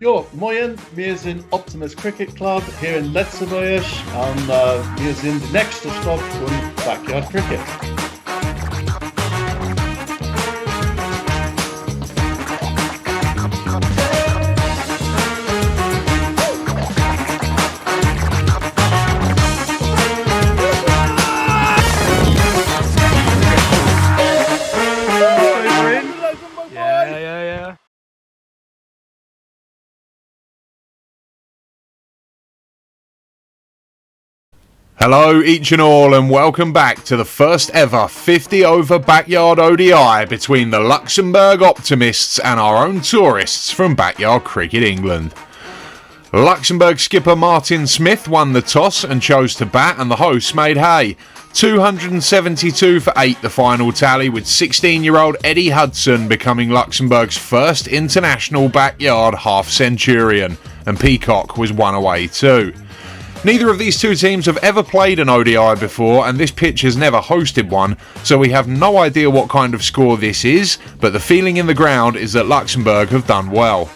Jo, moin, wir sind Optimists Cricket Club hier in Luxembourg und wir sind der nächste Stopp von Backyard Cricket. Yeah. Hello each and all and welcome back to the first ever 50 over Backyard ODI between the Luxembourg Optimists and our own tourists from Backyard Cricket England. Luxembourg skipper Martin Smith won the toss and chose to bat, and the hosts made hay. 272 for 8 the final tally, with 16-year-old Eddie Hudson becoming Luxembourg's first international backyard half-centurion, and Peacock was one away too. Neither of these two teams have ever played an ODI before, and this pitch has never hosted one, so we have no idea what kind of score this is, but the feeling in the ground is that Luxembourg have done well.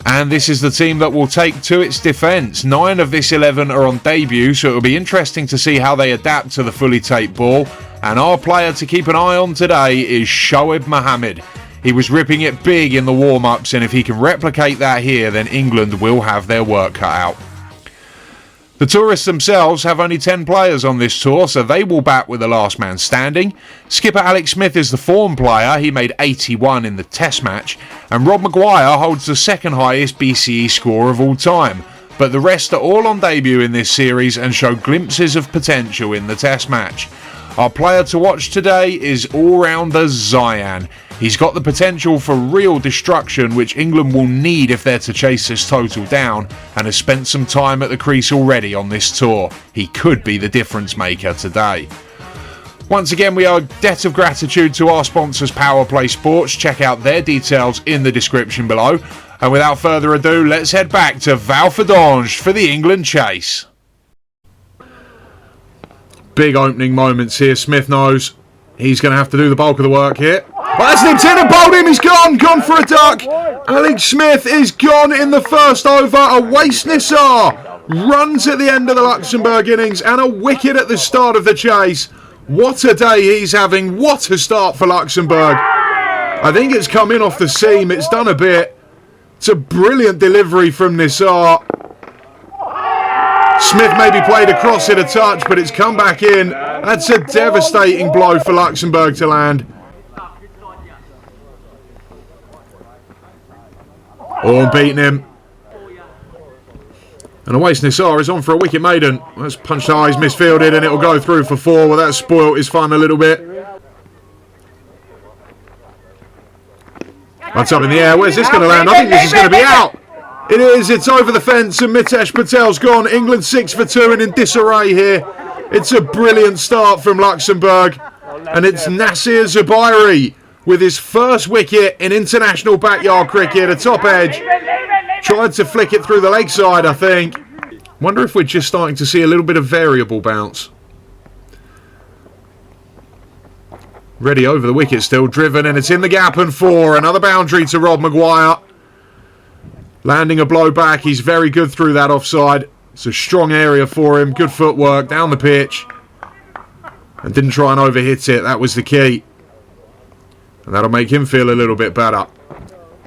And this is the team that will take to its defence. 9 of this 11 are on debut, so it will be interesting to see how they adapt to the fully taped ball. And our player to keep an eye on today is Shoaib Mohammed. He was ripping it big in the warm-ups, and if he can replicate that here, then England will have their work cut out. The tourists themselves have only 10 players on this tour, so they will bat with the last man standing. Skipper Alex Smith is the form player. He made 81 in the test match, and Rob Maguire holds the second highest BCE score of all time. But the rest are all on debut in this series and show glimpses of potential in the test match. Our player to watch today is all-rounder Zayan. He's got the potential for real destruction, which England will need if they're to chase this total down, and has spent some time at the crease already on this tour. He could be the difference maker today. Once again, we owe a debt of gratitude to our sponsors PowerPlay Sports. Check out their details in the description below. And without further ado, let's head back to Walferdange for the England chase. Big opening moments here. Smith knows he's going to have to do the bulk of the work here. Well, that's nipped in and bowled him. He's gone for a duck. Alex Smith is gone in the first over. A waste Nisar runs at the end of the Luxembourg innings and a wicket at the start of the chase. What a day he's having. What a start for Luxembourg. I think it's come in off the seam. It's done a bit. It's a brilliant delivery from Nisar. Smith maybe played across it a touch, but it's come back in. That's a devastating blow for Luxembourg to land. Oh, beating him. And Awais Nisar is on for a wicket maiden. That's punched high, he's misfielded, and it'll go through for 4. Well, that's spoilt his fun a little bit. That's up in the air. Where's this going to land? I think this is going to be out. It is. It's over the fence, and Mitesh Patel's gone. England 6 for 2 and in disarray here. It's a brilliant start from Luxembourg, and it's Nasir Zubairi with his first wicket in international backyard cricket, a top edge. Tried to flick it through the leg side, I think. Wonder if we're just starting to see a little bit of variable bounce. Ready over the wicket, still driven, and it's in the gap and 4. Another boundary to Rob Maguire. Landing a blow back, he's very good through that offside. It's a strong area for him, good footwork down the pitch. And didn't try and overhit it, that was the key. And that'll make him feel a little bit better.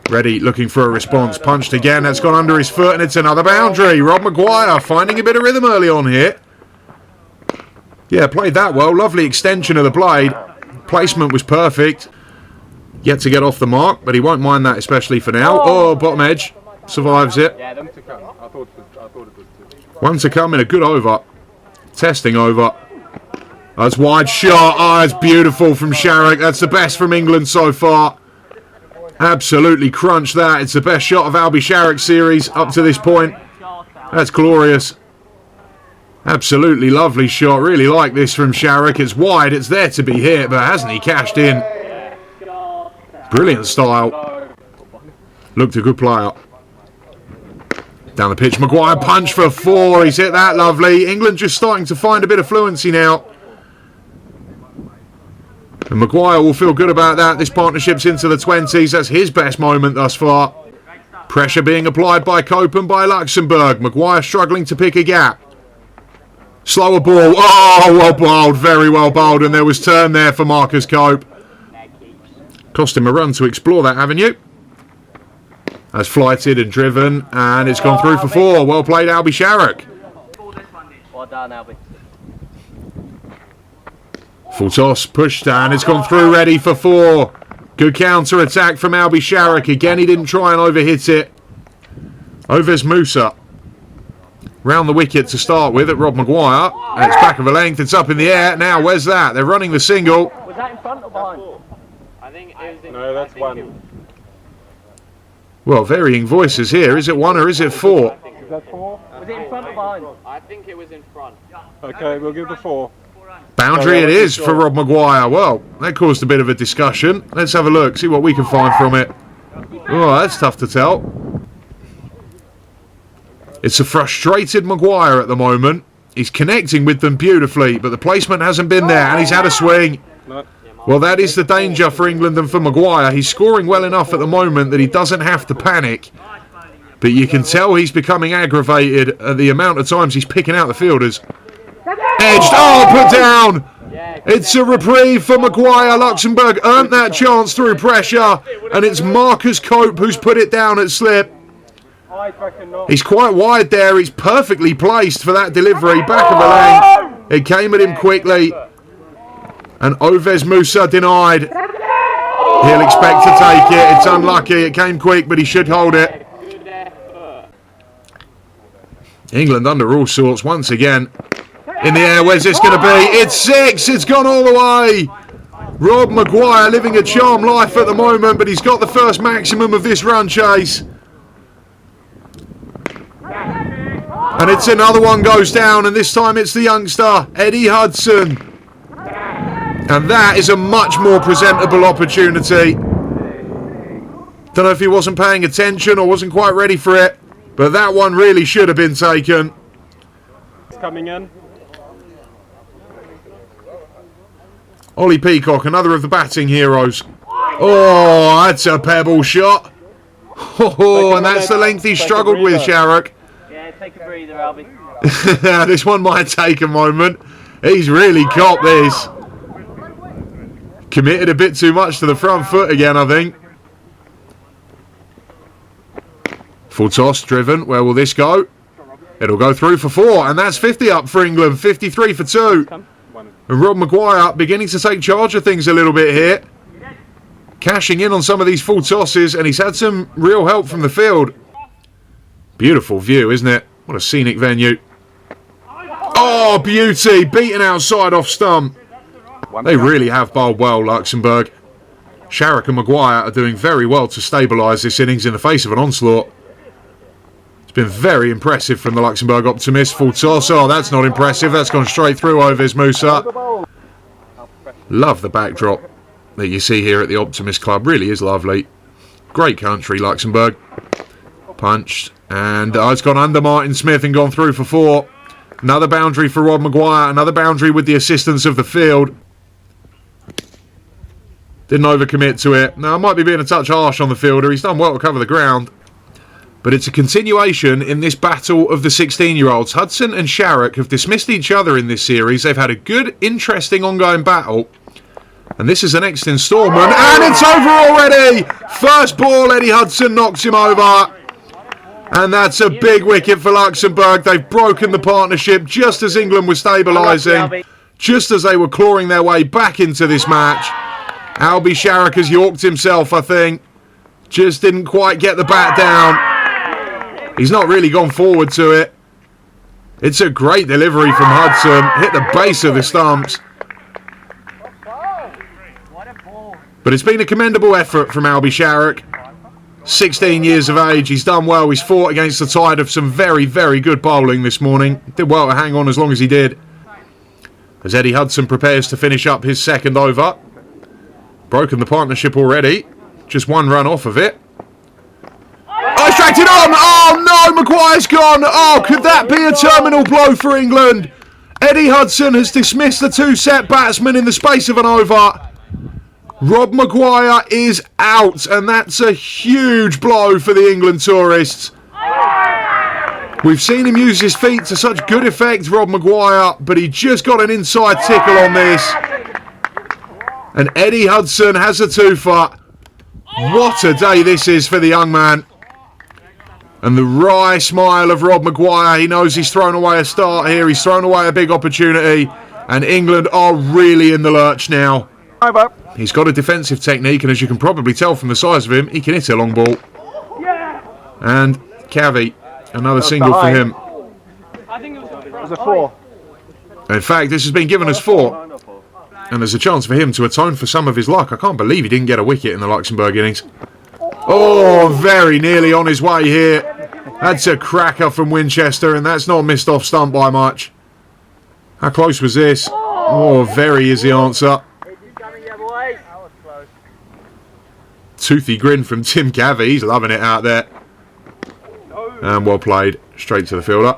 Ready, looking for a response, punched again, that's gone under his foot and it's another boundary. Rob Maguire finding a bit of rhythm early on here. Yeah, played that well, lovely extension of the blade. Placement was perfect. Yet to get off the mark, but he won't mind that, especially for now. Oh, bottom edge. Survives it. Yeah, them to come. I thought it was 2. One to come in a good over. Testing over. That's wide shot. Oh, that's beautiful from Sharrock. That's the best from England so far. Absolutely crunched that. It's the best shot of Albie Sharrock's series up to this point. That's glorious. Absolutely lovely shot. Really like this from Sharrock. It's wide. It's there to be hit, but hasn't he cashed in? Brilliant style. Looked a good player. Down the pitch, Maguire punch for 4. He's hit that lovely. England just starting to find a bit of fluency now. And Maguire will feel good about that. This partnership's into the 20s. That's his best moment thus far. Pressure being applied by Cope and by Luxembourg. Maguire struggling to pick a gap. Slower ball. Oh, well bowled. Very well bowled. And there was turn there for Marcus Cope. Cost him a run to explore that avenue. As flighted and driven. And it's gone through for 4. Well played, Albie Sharrock. Well done, Albie. Full toss. Pushed and it's gone through, ready for 4. Good counter attack from Albie Sharrock. Again, he didn't try and overhit it. Ovez Musa. Round the wicket to start with at Rob Maguire. And it's back of a length. It's up in the air. Now, where's that? They're running the single. Was that in front or behind? I think it was in. No, that's 1. Well, varying voices here. Is it 1 or is it 4? Is that 4? Was it in front or behind? I think it was in front. Okay, we'll give the 4. Boundary it is for Rob Maguire. Well, that caused a bit of a discussion. Let's have a look, see what we can find from it. Oh, that's tough to tell. It's a frustrated Maguire at the moment. He's connecting with them beautifully, but the placement hasn't been there, and he's had a swing. Well, that is the danger for England and for Maguire. He's scoring well enough at the moment that he doesn't have to panic. But you can tell he's becoming aggravated at the amount of times he's picking out the fielders. Edged, oh, put down. It's a reprieve for Maguire. Luxembourg earned that chance through pressure, and it's Marcus Cope who's put it down at slip. He's quite wide there. He's perfectly placed for that delivery. Back of the length. It came at him quickly, and Ovez Musa denied. He'll expect to take it. It's unlucky. It came quick, but he should hold it. England under all sorts once again. In the air, where's this going to be? It's 6, it's gone all the way. Rob Maguire living a charmed life at the moment, but he's got the first maximum of this run chase. And it's another one goes down, and this time it's the youngster, Eddie Hudson. And that is a much more presentable opportunity. Don't know if he wasn't paying attention or wasn't quite ready for it, but that one really should have been taken. It's coming in. Ollie Peacock, another of the batting heroes. Oh, that's a pebble shot. Oh, and that's the length he struggled with, Sharrock. Yeah, take a breather, Albie. This one might take a moment. He's really copped this. Committed a bit too much to the front foot again, I think. Full toss, driven. Where will this go? It'll go through for 4, and that's 50 up for England. 53 for 2. And Rob Maguire beginning to take charge of things a little bit here. Cashing in on some of these full tosses, and he's had some real help from the field. Beautiful view, isn't it? What a scenic venue. Oh, beauty. Beaten outside off stump. They really have bowled well, Luxembourg. Sharrock and Maguire are doing very well to stabilise this innings in the face of an onslaught. It's been very impressive from the Luxembourg Optimists. Full toss. Oh, that's not impressive. That's gone straight through Ovez Musa. Love the backdrop that you see here at the Optimists Club. Really is lovely. Great country, Luxembourg. Punched. And it's gone under Martin Smith and gone through for 4. Another boundary for Rob Maguire. Another boundary with the assistance of the field. Didn't overcommit to it. Now, I might be being a touch harsh on the fielder. He's done well to cover the ground. But it's a continuation in this battle of the 16-year-olds. Hudson and Sharrock have dismissed each other in this series. They've had a good, interesting, ongoing battle. And this is the next instalment. And it's over already! First ball, Eddie Hudson knocks him over. And that's a big wicket for Luxembourg. They've broken the partnership just as England was stabilising. Just as they were clawing their way back into this match. Albie Sharrock has yorked himself, I think. Just didn't quite get the bat down. He's not really gone forward to it. It's a great delivery from Hudson. Hit the base of the stumps. But it's been a commendable effort from Albie Sharrock. 16 years of age. He's done well. He's fought against the tide of some very, very good bowling this morning. Did well to hang on as long as he did. As Eddie Hudson prepares to finish up his second over. Broken the partnership already. Just one run off of it. Oh, he's dragged it on! Oh no, Maguire's gone! Oh, could that be a terminal blow for England? Eddie Hudson has dismissed the 2 set batsmen in the space of an over. Rob Maguire is out, and that's a huge blow for the England tourists. We've seen him use his feet to such good effect, Rob Maguire, but he just got an inside tickle on this. And Eddie Hudson has a twofer. What a day this is for the young man. And the wry smile of Rob Maguire. He knows he's thrown away a start here. He's thrown away a big opportunity. And England are really in the lurch now. He's got a defensive technique, and as you can probably tell from the size of him, he can hit a long ball. And Cavi, another single for him. I think it was a 4. In fact, this has been given as 4. And there's a chance for him to atone for some of his luck. I can't believe he didn't get a wicket in the Luxembourg innings. Oh, very nearly on his way here. That's a cracker from Winchester, and that's not missed off stump by much. How close was this? Oh, very is the answer. Toothy grin from Tim Cavi. He's loving it out there. And well played. Straight to the fielder.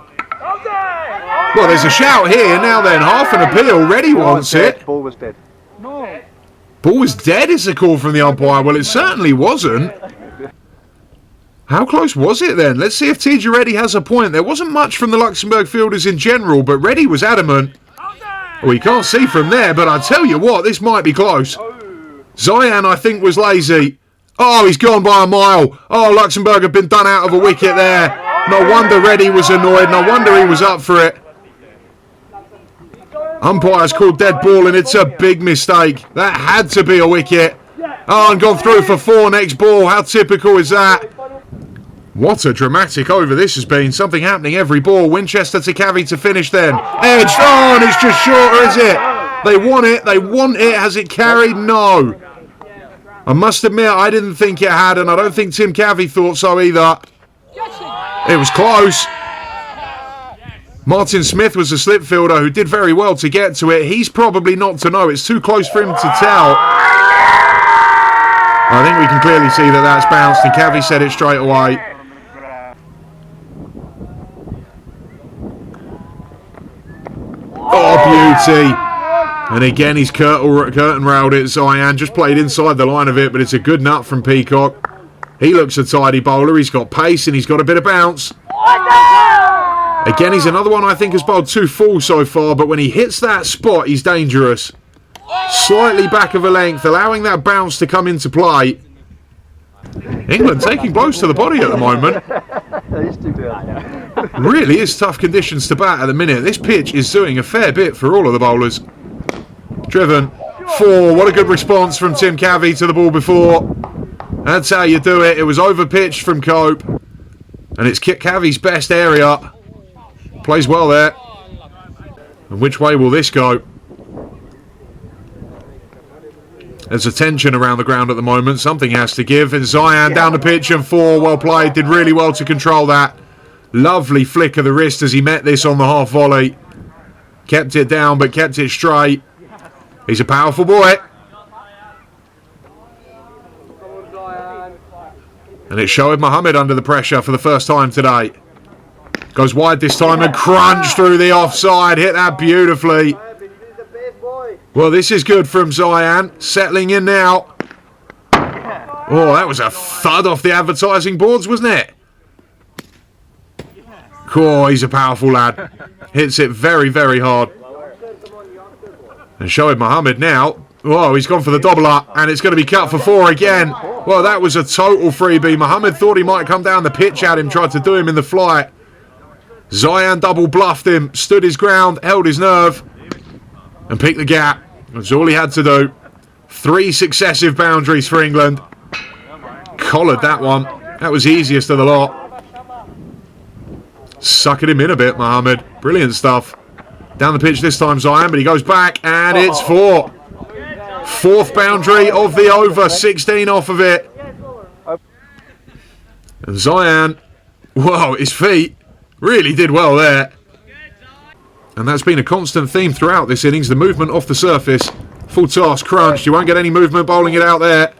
Well, there's a shout here. Now then, half an appeal. Reddy wants it. Ball was dead. Ball was dead is the call from the umpire. Well, it certainly wasn't. How close was it then? Let's see if TJ Reddy has a point. There wasn't much from the Luxembourg fielders in general, but Reddy was adamant. Well, you can't see from there, but I tell you what, this might be close. Zayan, I think, was lazy. Oh, he's gone by a mile. Oh, Luxembourg have been done out of a wicket there. No wonder Reddy was annoyed. No wonder he was up for it. Umpire's called dead ball, and it's a big mistake. That had to be a wicket. Oh, and gone through for 4 next ball. How typical is that? What a dramatic over this has been. Something happening every ball. Winchester to Cavi to finish then. Edged on. It's just shorter, is it? They want it. They want it. Has it carried? No. I must admit, I didn't think it had, and I don't think Tim Cavi thought so either. It was close. Martin Smith was a slip fielder who did very well to get to it. He's probably not to know. It's too close for him to tell. I think we can clearly see that that's bounced, and Cavi said it straight away. Oh, beauty. And again, he's curtain railed it. Zayan just played inside the line of it, but it's a good nut from Peacock. He looks a tidy bowler. He's got pace and he's got a bit of bounce. Again, he's another one I think has bowled 2 full so far, but when he hits that spot, he's dangerous. Slightly back of a length, allowing that bounce to come into play. England taking blows to the body at the moment. Really is tough conditions to bat at the minute. This pitch is doing a fair bit for all of the bowlers. Driven 4. What a good response from Tim Cavi to the ball before. That's how you do it. It was over pitched from Cope. And it's Cavi's best area. Plays well there. And which way will this go? There's a tension around the ground at the moment. Something has to give. And Zayan down the pitch and 4. Well played. Did really well to control that. Lovely flick of the wrist as he met this on the half volley. Kept it down but kept it straight. He's a powerful boy. And it's Shoaib Mohammed under the pressure for the first time today. Goes wide this time and crunch through the offside. Hit that beautifully. Well, this is good from Zayan. Settling in now. Oh, that was a thud off the advertising boards, wasn't it? Oh, he's a powerful lad. Hits it very, very hard. And Shoaib Mohammed now. Whoa, he's gone for the doubler, and it's going to be cut for 4 again. Well, that was a total freebie. Mohammed thought he might come down the pitch at him, tried to do him in the flight. Zayan double bluffed him, stood his ground, held his nerve, and picked the gap. That's all he had to do. 3 successive boundaries for England. Collared that one. That was easiest of the lot. Sucking him in a bit, Mohammed. Brilliant stuff. Down the pitch this time, Zayan, but he goes back, and it's 4. 4th boundary of the over, 16 off of it. And Zayan, whoa, his feet really did well there. And that's been a constant theme throughout this innings, the movement off the surface. Full toss, crunched, you won't get any movement bowling it out there.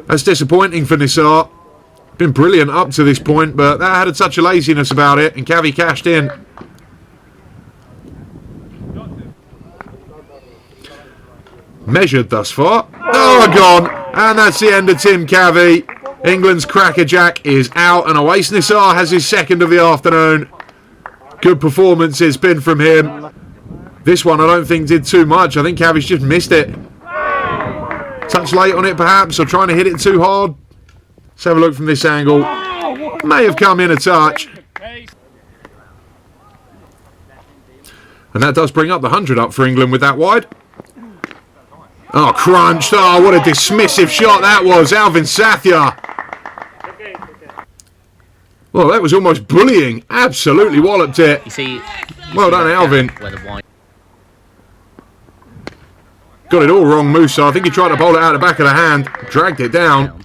That's disappointing for Nisar. Been brilliant up to this point, but that had a touch of laziness about it, and Cavi cashed in. Measured thus far. Oh, gone. And that's the end of Tim Cavey. England's crackerjack is out, and Awais Nissar has his second of the afternoon. Good performance it's been from him. This one I don't think did too much. I think Cavey's just missed it. Touch late on it perhaps, or trying to hit it too hard. Let's have a look from this angle. May have come in a touch. And that does bring up the 100 up for England with that wide. Oh, crunched. Oh, what a dismissive shot that was. Alvin Sathya. Well, that was almost bullying. Absolutely walloped it. Well done, Alvin. Got it all wrong, Musa. I think he tried to bowl it out the back of the hand. Dragged it down.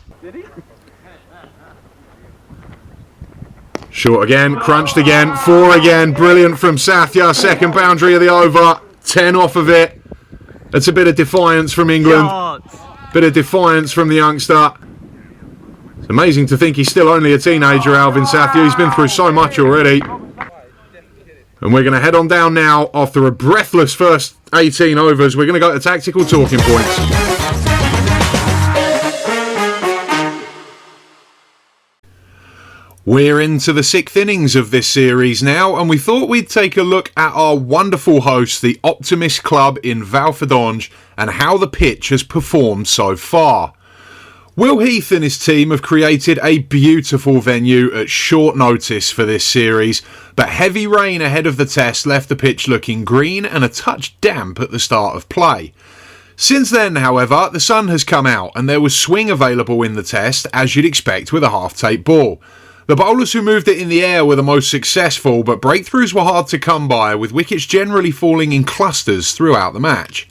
Short again. Crunched again. 4 again. Brilliant from Sathya. Second boundary of the over. 10 off of it. That's a bit of defiance from England. Bit of defiance from the youngster. It's amazing to think he's still only a teenager, Alvin Sathya. He's been through so much already. And we're going to head on down now after a breathless first 18 overs. We're going to go to tactical talking points. We're into the 6th innings of this series now, and we thought we'd take a look at our wonderful host, the Optimists Club in Walferdange, and how the pitch has performed so far. Will Heath and his team have created a beautiful venue at short notice for this series, but heavy rain ahead of the test left the pitch looking green and a touch damp at the start of play. Since then, however, the sun has come out and there was swing available in the test, as you'd expect with a half-tape ball. The bowlers who moved it in the air were the most successful, but breakthroughs were hard to come by, with wickets generally falling in clusters throughout the match.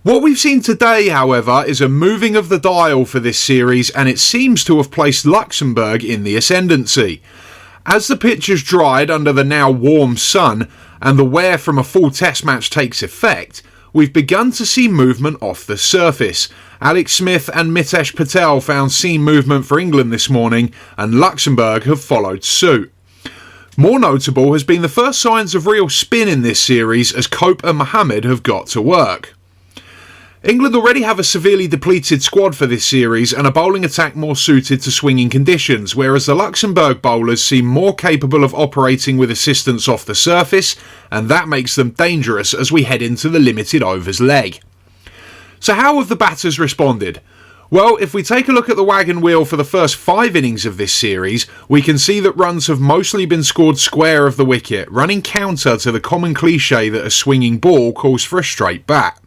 What we've seen today, however, is a moving of the dial for this series, and it seems to have placed Luxembourg in the ascendancy. As the pitch has dried under the now warm sun, and the wear from a full test match takes effect, we've begun to see movement off the surface. Alex Smith and Mitesh Patel found seam movement for England this morning, and Luxembourg have followed suit. More notable has been the first signs of real spin in this series as Cope and Mohammed have got to work. England already have a severely depleted squad for this series and a bowling attack more suited to swinging conditions, whereas the Luxembourg bowlers seem more capable of operating with assistance off the surface, and that makes them dangerous as we head into the limited overs leg. So how have the batters responded? Well, if we take a look at the wagon wheel for the first 5 innings of this series, we can see that runs have mostly been scored square of the wicket, running counter to the common cliche that a swinging ball calls for a straight bat.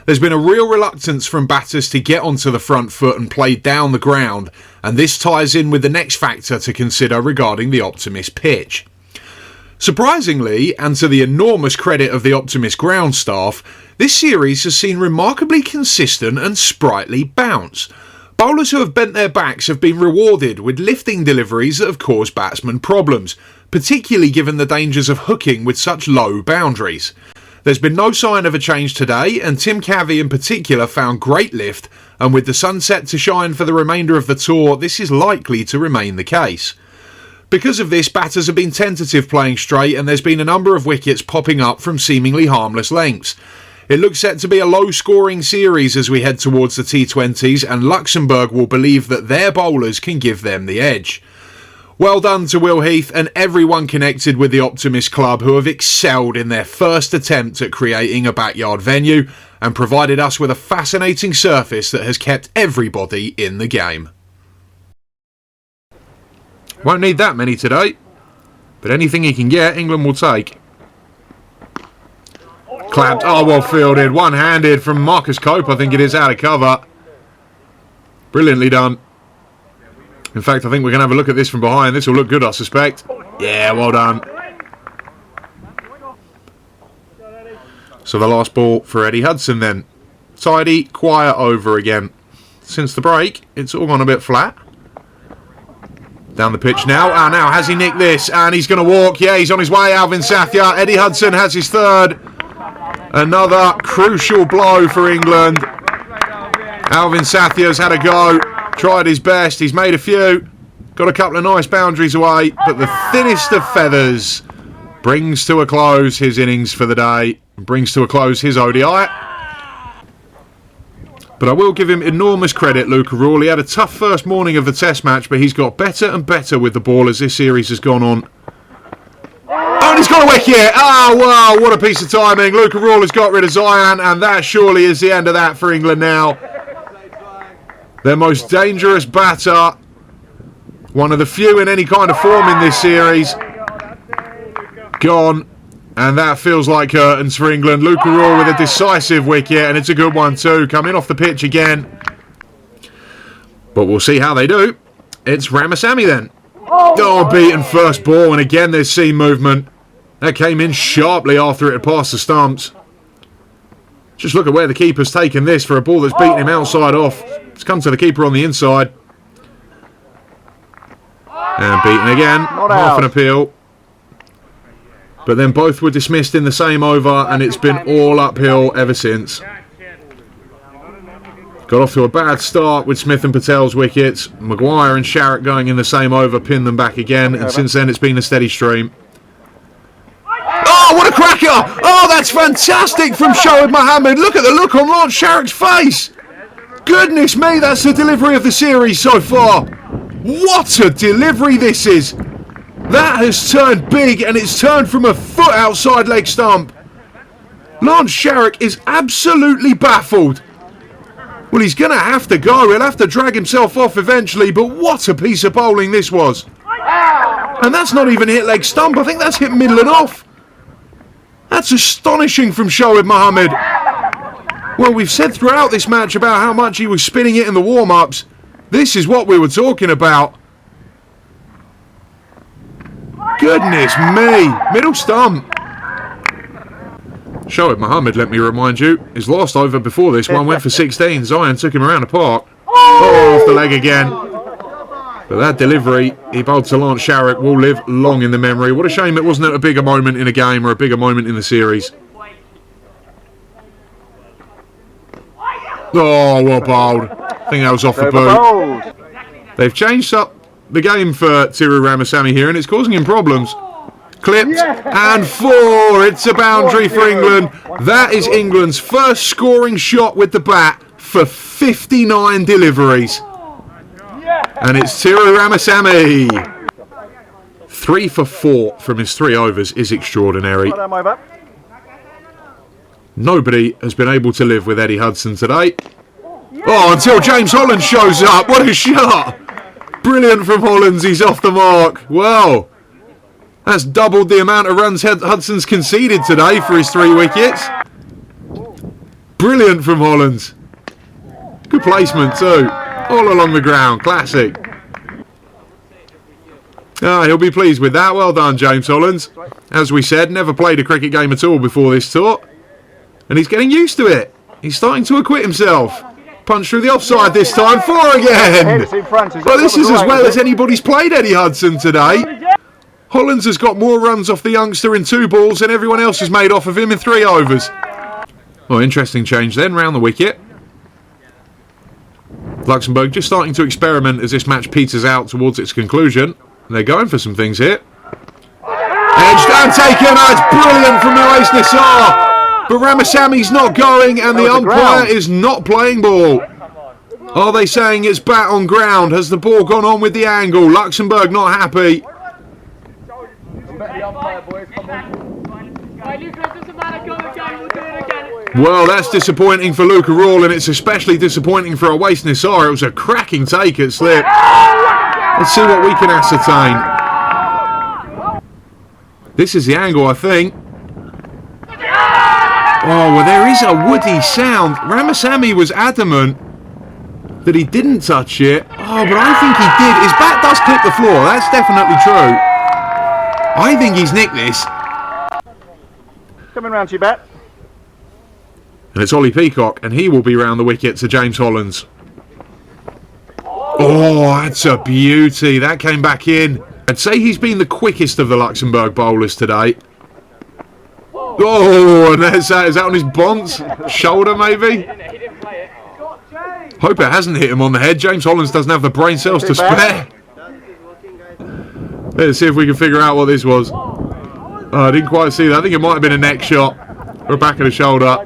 There's been a real reluctance from batters to get onto the front foot and play down the ground, and this ties in with the next factor to consider regarding the Optimist pitch. Surprisingly, and to the enormous credit of the Optimist ground staff, this series has seen remarkably consistent and sprightly bounce. Bowlers who have bent their backs have been rewarded with lifting deliveries that have caused batsmen problems, particularly given the dangers of hooking with such low boundaries. There's been no sign of a change today, and Tim Cavey in particular found great lift, and with the sun set to shine for the remainder of the tour, this is likely to remain the case. Because of this, batters have been tentative playing straight, and there's been a number of wickets popping up from seemingly harmless lengths. It looks set to be a low-scoring series as we head towards the T20s, and Luxembourg will believe that their bowlers can give them the edge. Well done to Will Heath and everyone connected with the Optimist Club who have excelled in their first attempt at creating a backyard venue and provided us with a fascinating surface that has kept everybody in the game. Won't need that many today, but anything he can get, England will take. Clapped, oh well fielded, one-handed from Marcus Cope, I think it is, out of cover. Brilliantly done. In fact, I think we're going to have a look at this from behind. This will look good, I suspect. Yeah, well done. So the last ball for Eddie Hudson then. Tidy, quiet over again. Since the break, it's all gone a bit flat. Down the pitch now. Ah, now has he nicked this? And he's going to walk. Yeah, he's on his way, Alvin Sathya. Eddie Hudson has his third. Another crucial blow for England. Alvin Sathya's had a go. Tried his best, he's made a few, got a couple of nice boundaries away, but the thinnest of feathers brings to a close his innings for the day, brings to a close his ODI. But I will give him enormous credit, Luca Rule. He had a tough first morning of the test match, but he's got better and better with the ball as this series has gone on. Oh, and he's got a wicket! Oh, wow, what a piece of timing. Luca Rule has got rid of Zion, and that surely is the end of that for England now. Their most dangerous batter. One of the few in any kind of form in this series. Gone. And that feels like curtains for England. Luca Rule with a decisive wicket, and it's a good one too. Coming off the pitch again. But we'll see how they do. It's Ramasamy then. Oh, beaten first ball, and again there's seam movement. That came in sharply after it had passed the stumps. Just look at where the keeper's taken this for a ball that's beaten him outside off. It's come to the keeper on the inside. And beaten again. Half an appeal. But then both were dismissed in the same over, and it's been all uphill ever since. Got off to a bad start with Smith and Patel's wickets. Maguire and Sharrock going in the same over, pinned them back again, and since then it's been a steady stream. Oh, what a cracker! Oh, that's fantastic from Shoaib Mohammed. Look at the look on Lance Sharrock's face. Goodness me, that's the delivery of the series so far. What a delivery this is. That has turned big, and it's turned from a foot outside leg stump. Lance Sharrock is absolutely baffled. Well, he's going to have to go. He'll have to drag himself off eventually, but what a piece of bowling this was. And that's not even hit leg stump. I think that's hit middle and off. That's astonishing from Shoaib Mohammed. Well, we've said throughout this match about how much he was spinning it in the warm-ups. This is what we were talking about. Goodness me, middle stump. Shoaib Mohammed, let me remind you, his last over before this one went for 16. Zion took him around the park. Oh, off the leg again. But that delivery, he bowled to Lance Sharrock, will live long in the memory. What a shame it wasn't a bigger moment in a game or a bigger moment in the series. Oh, well bowled. I think that was off the boot. They've changed up the game for Tiru Ramasamy here, and it's causing him problems. Clipped, and 4. It's a boundary for England. That is England's first scoring shot with the bat for 59 deliveries. And it's Tiru Ramasamy. 3 for 4 from his 3 overs is extraordinary. Nobody has been able to live with Eddie Hudson today. Oh, until James Hollands shows up. What a shot. Brilliant from Hollands. He's off the mark. Well, that's doubled the amount of runs Hudson's conceded today for his 3 wickets. Brilliant from Hollands. Good placement too. All along the ground. Classic. Ah, he'll be pleased with that. Well done, James Hollands. As we said, never played a cricket game at all before this tour. And he's getting used to it. He's starting to acquit himself. Punch through the offside this time. 4 again. Well, this is as well as anybody's played Eddie Hudson today. Hollands has got more runs off the youngster in 2 balls than everyone else has made off of him in 3 overs. Well, interesting change then, round the wicket. Luxembourg just starting to experiment as this match peters out towards its conclusion. And they're going for some things here. Edged and taken. That's brilliant from Nawais Nassar. But Ramasamy's not going, and the umpire is not playing ball. Are they saying it's bat on ground? Has the ball gone on with the angle? Luxembourg not happy. Well, that's disappointing for Luca Rule, and it's especially disappointing for Nawais Nassar. It was a cracking take at slip. Let's see what we can ascertain. This is the angle, I think. Oh, well, there is a woody sound. Ramasamy was adamant that he didn't touch it. Oh, but I think he did. His bat does clip the floor. That's definitely true. I think he's nicked this. Coming round to your bat. And it's Ollie Peacock, and he will be round the wicket to James Hollands. Oh, that's a beauty. That came back in. I'd say he's been the quickest of the Luxembourg bowlers today. Oh, and there's that. Is that on his bonds? Shoulder, maybe? Hope it hasn't hit him on the head. James Hollands doesn't have the brain cells to spare. Let's see if we can figure out what this was. Oh, I didn't quite see that. I think it might have been a neck shot or a back of the shoulder.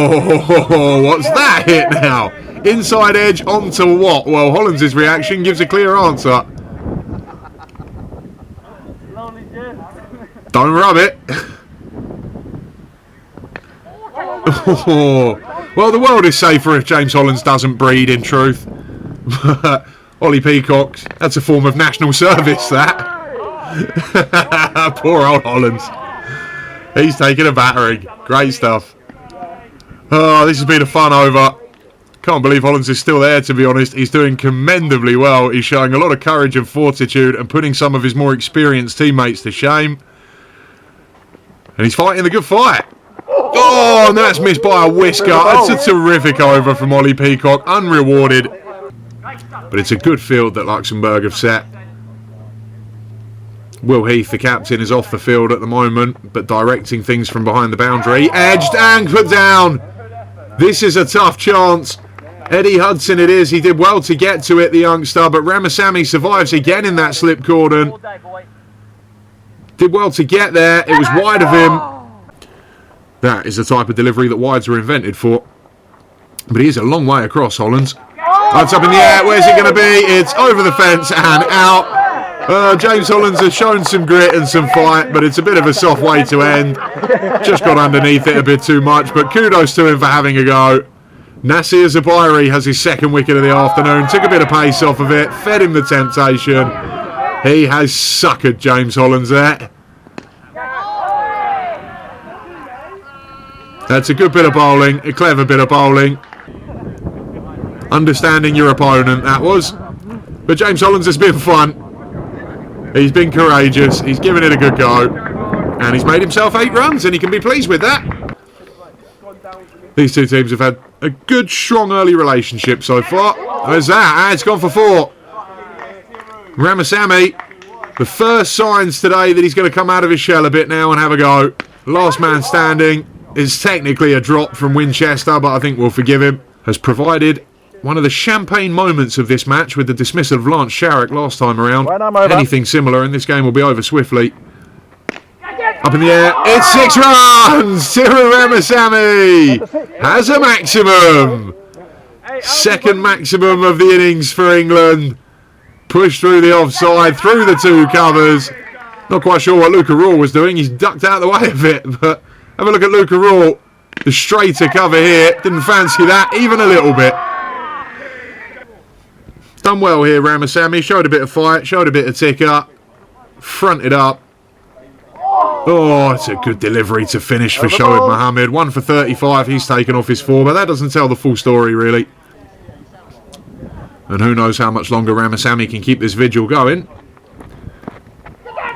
Oh, what's that hit now? Inside edge onto what? Well, Hollands' reaction gives a clear answer. Don't rub it. Oh, well, the world is safer if James Hollands doesn't breed, in truth. Ollie Peacock, that's a form of national service, that. Poor old Hollands. He's taking a battering. Great stuff. Oh, this has been a fun over. Can't believe Hollands is still there, to be honest. He's doing commendably well. He's showing a lot of courage and fortitude and putting some of his more experienced teammates to shame. And he's fighting the good fight. Oh, and that's missed by a whisker. It's a terrific over from Ollie Peacock. Unrewarded. But it's a good field that Luxembourg have set. Will Heath, the captain, is off the field at the moment, but directing things from behind the boundary. Edged and put down. This is a tough chance. Eddie Hudson it is. He did well to get to it, the youngster, but Ramasamy survives again in that slip cordon. Did well to get there. It was wide of him. That is the type of delivery that wides were invented for. But he is a long way across, Hollands. That's up in the air. Where's it going to be? It's over the fence and out. James Hollands has shown some grit and some fight, but it's a bit of a soft way to end. Just got underneath it a bit too much, but kudos to him for having a go. Nasir Zabairi has his second wicket of the afternoon. Took a bit of pace off of it, fed him the temptation. He has suckered James Hollands there. That's a good bit of bowling, a clever bit of bowling. Understanding your opponent, that was. But James Hollands has been fun. He's been courageous, he's given it a good go, and he's made himself 8 runs, and he can be pleased with that. These two teams have had a good, strong early relationship so far. There's that, it's gone for 4. Ramasamy, the first signs today that he's going to come out of his shell a bit now and have a go. Last man standing is technically a drop from Winchester, but I think we'll forgive him. Has provided one of the champagne moments of this match with the dismissal of Lance Sharrock last time around. Anything similar and this game will be over swiftly. Up in the air, it's 6 runs! Siru Ramasamy has a maximum. Second maximum of the innings for England. Pushed through the offside, through the 2 covers. Not quite sure what Luca Raw was doing. He's ducked out of the way of it, but have a look at Luca Raw. The straighter cover here. Didn't fancy that even a little bit. Done well here, Ramasamy. Showed a bit of fight, showed a bit of ticker. Fronted up. Oh, it's a good delivery to finish for Shoaib Mohammed. 1 for 35. He's taken off his 4, but that doesn't tell the full story, really. And who knows how much longer Ramasamy can keep this vigil going.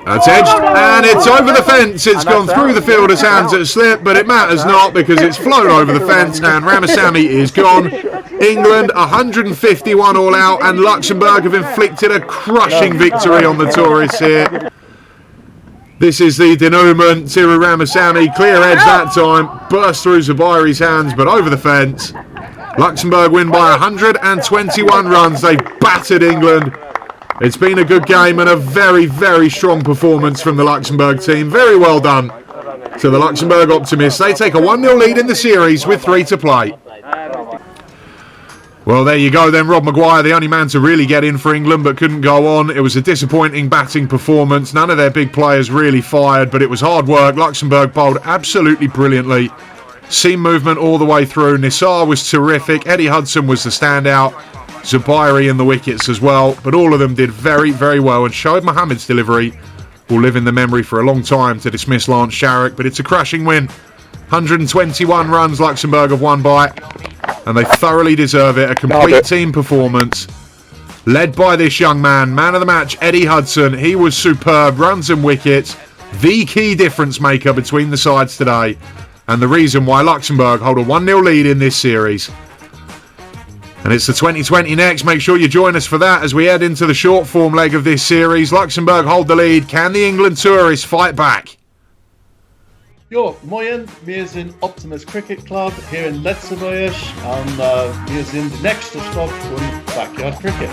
That's edged, and it's over the fence. It's gone through the fielder's hands at slip, but it matters not because it's flown over the fence, and Ramasamy is gone. England 151 all out, and Luxembourg have inflicted a crushing victory on the tourists here. This is the denouement. Siru Ramasamy, clear edge that time, burst through Zabairi's hands, but over the fence. Luxembourg win by 121 runs. They've battered England. It's been a good game and a very, very strong performance from the Luxembourg team. Very well done to the Luxembourg Optimists. They take a 1-0 lead in the series with 3 to play. Well, there you go then. Rob Maguire, the only man to really get in for England, but couldn't go on. It was a disappointing batting performance. None of their big players really fired, but it was hard work. Luxembourg bowled absolutely brilliantly. Seam movement all the way through. Nisar was terrific. Eddie Hudson was the standout. Zabairi in the wickets as well. But all of them did very, very well. And Shoaib Mohammed's delivery will live in the memory for a long time to dismiss Lance Sharrock. But it's a crashing win. 121 runs Luxembourg have won by. And they thoroughly deserve it. A complete team performance. Led by this young man. Man of the match, Eddie Hudson. He was superb. Runs and wickets. The key difference maker between the sides today. And the reason why Luxembourg hold a 1-0 lead in this series. And it's the 2020 next. Make sure you join us for that as we head into the short form leg of this series. Luxembourg hold the lead. Can the England tourists fight back? Jo, moin, wir sind Optimists Cricket Club hier in Luxembourg und wir sind der nächste Stopp von Backyard Cricket.